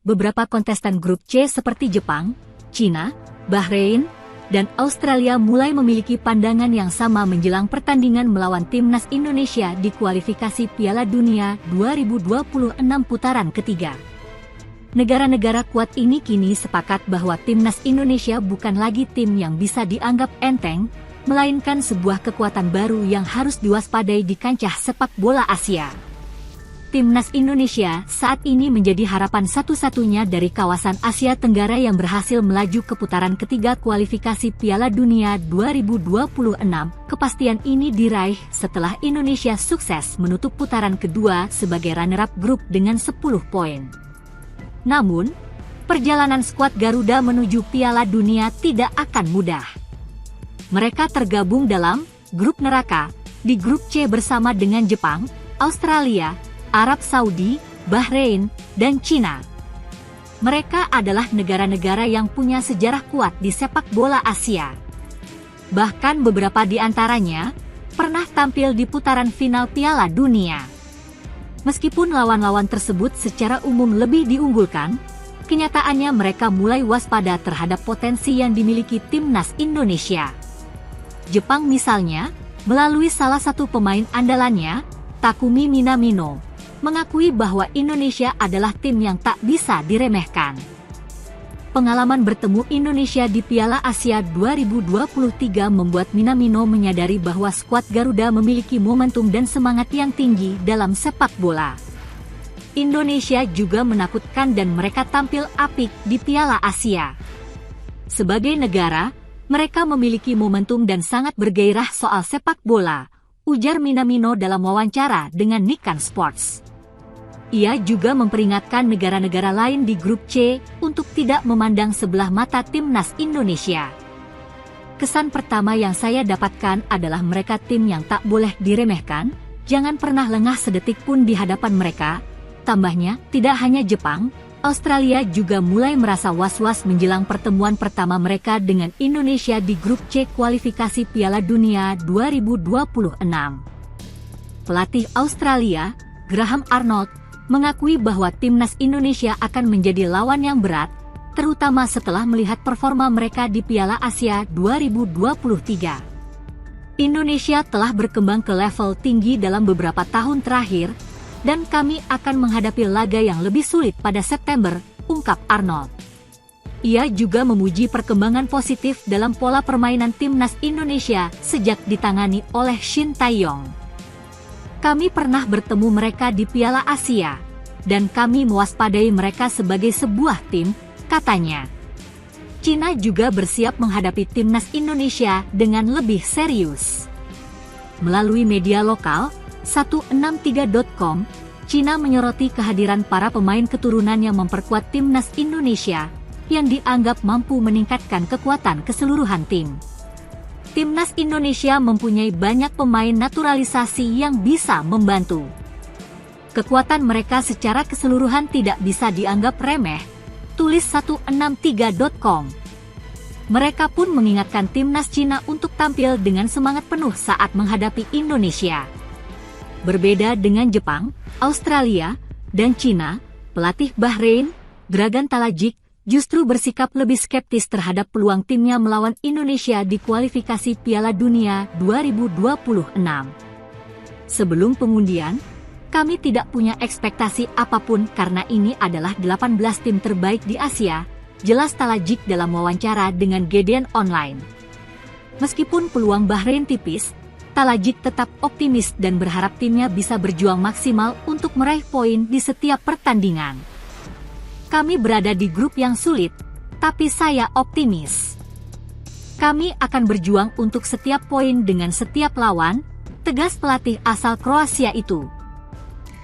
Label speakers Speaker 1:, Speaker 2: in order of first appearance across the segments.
Speaker 1: beberapa kontestan grup C seperti Jepang, Cina, Bahrain, dan Australia mulai memiliki pandangan yang sama menjelang pertandingan melawan timnas Indonesia di kualifikasi Piala Dunia 2026 putaran ketiga. Negara-negara kuat ini kini sepakat bahwa timnas Indonesia bukan lagi tim yang bisa dianggap enteng, melainkan sebuah kekuatan baru yang harus diwaspadai di kancah sepak bola Asia. Timnas Indonesia saat ini menjadi harapan satu-satunya dari kawasan Asia Tenggara yang berhasil melaju ke putaran ketiga kualifikasi Piala Dunia 2026. Kepastian ini diraih setelah Indonesia sukses menutup putaran kedua sebagai runner-up grup dengan 10 poin. Namun, perjalanan skuad Garuda menuju Piala Dunia tidak akan mudah. Mereka tergabung dalam grup neraka di grup C bersama dengan Jepang, Australia, Arab Saudi, Bahrain, dan Cina. Mereka adalah negara-negara yang punya sejarah kuat di sepak bola Asia. Bahkan beberapa di antaranya pernah tampil di putaran final Piala Dunia. Meskipun lawan-lawan tersebut secara umum lebih diunggulkan, kenyataannya mereka mulai waspada terhadap potensi yang dimiliki timnas Indonesia. Jepang misalnya, melalui salah satu pemain andalannya, Takumi Minamino, mengakui bahwa Indonesia adalah tim yang tak bisa diremehkan. Pengalaman bertemu Indonesia di Piala Asia 2023 membuat Minamino menyadari bahwa skuad Garuda memiliki momentum dan semangat yang tinggi dalam sepak bola. Indonesia juga menakutkan dan mereka tampil apik di Piala Asia. Sebagai negara, mereka memiliki momentum dan sangat bergairah soal sepak bola, ujar Minamino dalam wawancara dengan Nikkan Sports. Ia juga memperingatkan negara-negara lain di grup C untuk tidak memandang sebelah mata timnas Indonesia. Kesan pertama yang saya dapatkan adalah mereka tim yang tak boleh diremehkan, jangan pernah lengah sedetik pun di hadapan mereka. Tambahnya, tidak hanya Jepang, Australia juga mulai merasa was-was menjelang pertemuan pertama mereka dengan Indonesia di grup C kualifikasi Piala Dunia 2026. Pelatih Australia, Graham Arnold, mengakui bahwa timnas Indonesia akan menjadi lawan yang berat, terutama setelah melihat performa mereka di Piala Asia 2023. Indonesia telah berkembang ke level tinggi dalam beberapa tahun terakhir, dan kami akan menghadapi laga yang lebih sulit pada September, ungkap Arnold. Ia juga memuji perkembangan positif dalam pola permainan timnas Indonesia sejak ditangani oleh Shin Tae-yong. Kami pernah bertemu mereka di Piala Asia, dan kami mewaspadai mereka sebagai sebuah tim, katanya. Cina juga bersiap menghadapi timnas Indonesia dengan lebih serius. Melalui media lokal, 163.com, Cina menyoroti kehadiran para pemain keturunan yang memperkuat timnas Indonesia, yang dianggap mampu meningkatkan kekuatan keseluruhan tim. Timnas Indonesia mempunyai banyak pemain naturalisasi yang bisa membantu. Kekuatan mereka secara keseluruhan tidak bisa dianggap remeh, tulis 163.com. Mereka pun mengingatkan timnas Cina untuk tampil dengan semangat penuh saat menghadapi Indonesia. Berbeda dengan Jepang, Australia, dan Cina, pelatih Bahrain, Dragan Talajik, justru bersikap lebih skeptis terhadap peluang timnya melawan Indonesia di kualifikasi Piala Dunia 2026. Sebelum pengundian, kami tidak punya ekspektasi apapun karena ini adalah 18 tim terbaik di Asia, jelas Talajik dalam wawancara dengan Guardian Online. Meskipun peluang Bahrain tipis, Talajik tetap optimis dan berharap timnya bisa berjuang maksimal untuk meraih poin di setiap pertandingan. Kami berada di grup yang sulit, tapi saya optimis. Kami akan berjuang untuk setiap poin dengan setiap lawan, tegas pelatih asal Kroasia itu.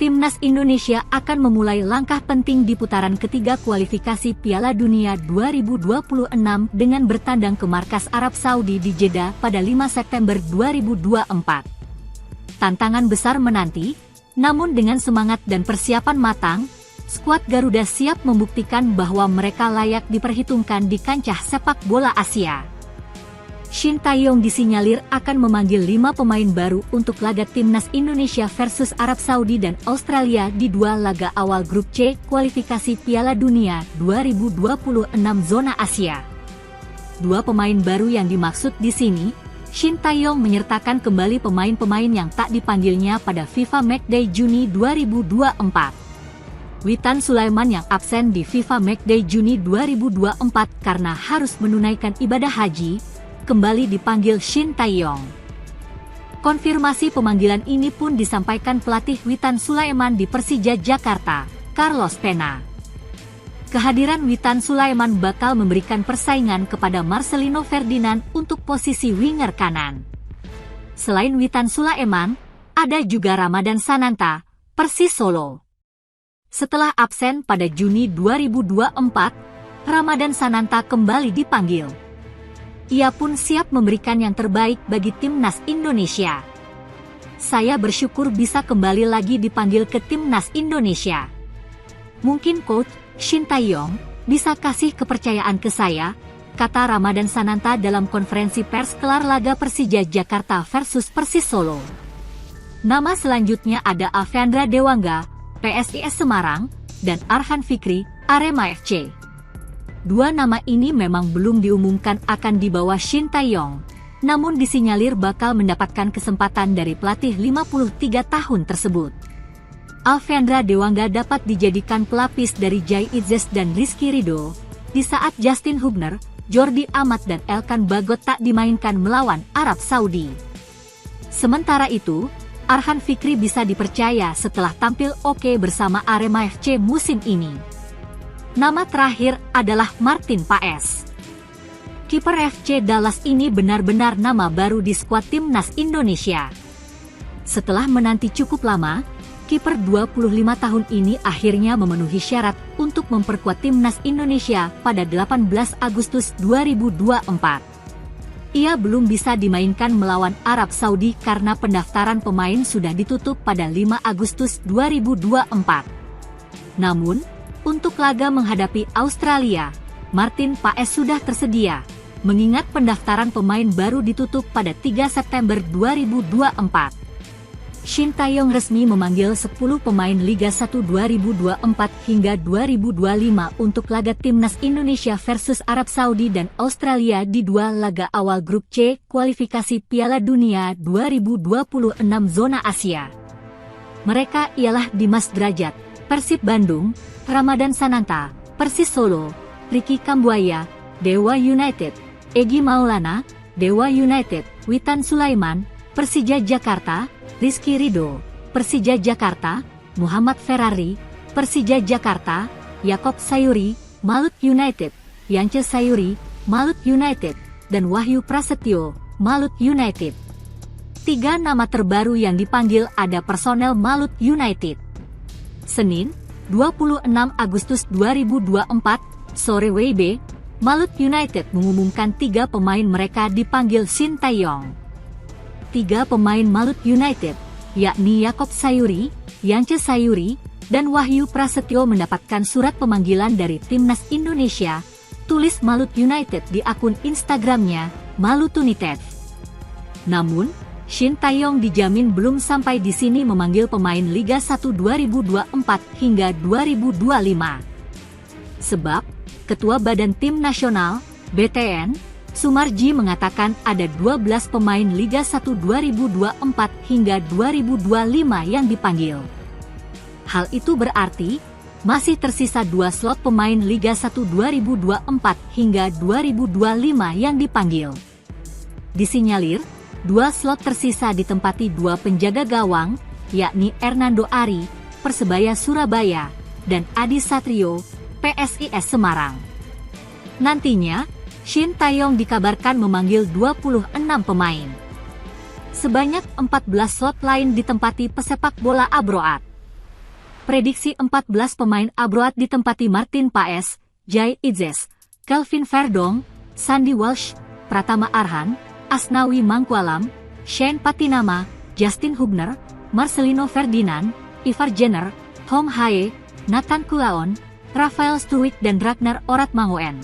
Speaker 1: Timnas Indonesia akan memulai langkah penting di putaran ketiga kualifikasi Piala Dunia 2026 dengan bertandang ke markas Arab Saudi di Jeddah pada 5 September 2024. Tantangan besar menanti, namun dengan semangat dan persiapan matang, skuad Garuda siap membuktikan bahwa mereka layak diperhitungkan di kancah sepak bola Asia. Shin Tae-yong disinyalir akan memanggil 5 pemain baru untuk laga Timnas Indonesia versus Arab Saudi dan Australia di 2 laga awal grup C kualifikasi Piala Dunia 2026 zona Asia. 2 pemain baru yang dimaksud di sini, Shin Tae-yong menyertakan kembali pemain-pemain yang tak dipanggilnya pada FIFA Matchday Juni 2024. Witan Sulaiman yang absen di FIFA Matchday Juni 2024 karena harus menunaikan ibadah haji, kembali dipanggil Shin Tae-yong. Konfirmasi pemanggilan ini pun disampaikan pelatih Witan Sulaiman di Persija Jakarta, Carlos Pena. Kehadiran Witan Sulaiman bakal memberikan persaingan kepada Marcelino Ferdinand untuk posisi winger kanan. Selain Witan Sulaiman, ada juga Ramadan Sananta, Persis Solo. Setelah absen pada Juni 2024, Ramadan Sananta kembali dipanggil. Ia pun siap memberikan yang terbaik bagi Timnas Indonesia. Saya bersyukur bisa kembali lagi dipanggil ke Timnas Indonesia. Mungkin Coach Shin Tae-yong bisa kasih kepercayaan ke saya, kata Ramadan Sananta dalam konferensi pers kelar laga Persija Jakarta versus Persis Solo. Nama selanjutnya ada Alfeandra Dewangga, PSIS Semarang, dan Arhan Fikri, Arema FC. 2 nama ini memang belum diumumkan akan dibawa Shin Tae-yong, namun disinyalir bakal mendapatkan kesempatan dari pelatih 53 tahun tersebut. Alfeandra Dewangga dapat dijadikan pelapis dari Jai Idzes dan Rizky Ridho, di saat Justin Hubner, Jordi Amat dan Elkan Bagot tak dimainkan melawan Arab Saudi. Sementara itu, Arhan Fikri bisa dipercaya setelah tampil oke bersama Arema FC musim ini. Nama terakhir adalah Martin Paes. Kiper FC Dallas ini benar-benar nama baru di skuad Timnas Indonesia. Setelah menanti cukup lama, kiper 25 tahun ini akhirnya memenuhi syarat untuk memperkuat Timnas Indonesia pada 18 Agustus 2024. Ia belum bisa dimainkan melawan Arab Saudi karena pendaftaran pemain sudah ditutup pada 5 Agustus 2024. Namun, untuk laga menghadapi Australia, Martin Paes sudah tersedia, mengingat pendaftaran pemain baru ditutup pada 3 September 2024. Shin Tae-yong resmi memanggil 10 pemain Liga 1 2024 hingga 2025 untuk laga Timnas Indonesia versus Arab Saudi dan Australia di 2 laga awal grup C kualifikasi Piala Dunia 2026 zona Asia. Mereka ialah Dimas Drajat, Persib Bandung, Ramadan Sananta, Persis Solo, Ricky Kambuaya, Dewa United, Egy Maulana, Dewa United, Witan Sulaiman, Persija Jakarta, Rizky Ridho, Persija Jakarta, Muhammad Ferrari, Persija Jakarta, Yakob Sayuri, Malut United, Yance Sayuri, Malut United, dan Wahyu Prasetyo, Malut United. 3 nama terbaru yang dipanggil ada personel Malut United. Senin, 26 Agustus 2024, sore WIB, Malut United mengumumkan 3 pemain mereka dipanggil Shin Tae-yong. 3 pemain Malut United, yakni Yakob Sayuri, Yance Sayuri, dan Wahyu Prasetyo mendapatkan surat pemanggilan dari Timnas Indonesia, tulis Malut United di akun Instagramnya, Malut United. Namun, Shin Tae-yong dijamin belum sampai di sini memanggil pemain Liga 1 2024 hingga 2025. Sebab, Ketua Badan Tim Nasional, BTN, Sumarji mengatakan ada 12 pemain Liga 1 2024 hingga 2025 yang dipanggil. Hal itu berarti, masih tersisa 2 slot pemain Liga 1 2024 hingga 2025 yang dipanggil. Disinyalir, 2 slot tersisa ditempati 2 penjaga gawang, yakni Hernando Ari, Persebaya Surabaya, dan Adi Satrio, PSIS Semarang. Nantinya, Shin Tae-yong dikabarkan memanggil 26 pemain. Sebanyak 14 slot lain ditempati pesepak bola Abroad. Prediksi 14 pemain Abroad ditempati Martin Paes, Jai Idzes, Kelvin Verdong, Sandy Walsh, Pratama Arhan, Asnawi Mangkualam, Shane Patinama, Justin Hubner, Marcelino Ferdinand, Ivar Jenner, Hong Hae, Nathan Kulaon, Rafael Sturwijk dan Ragnar Oratmangoen.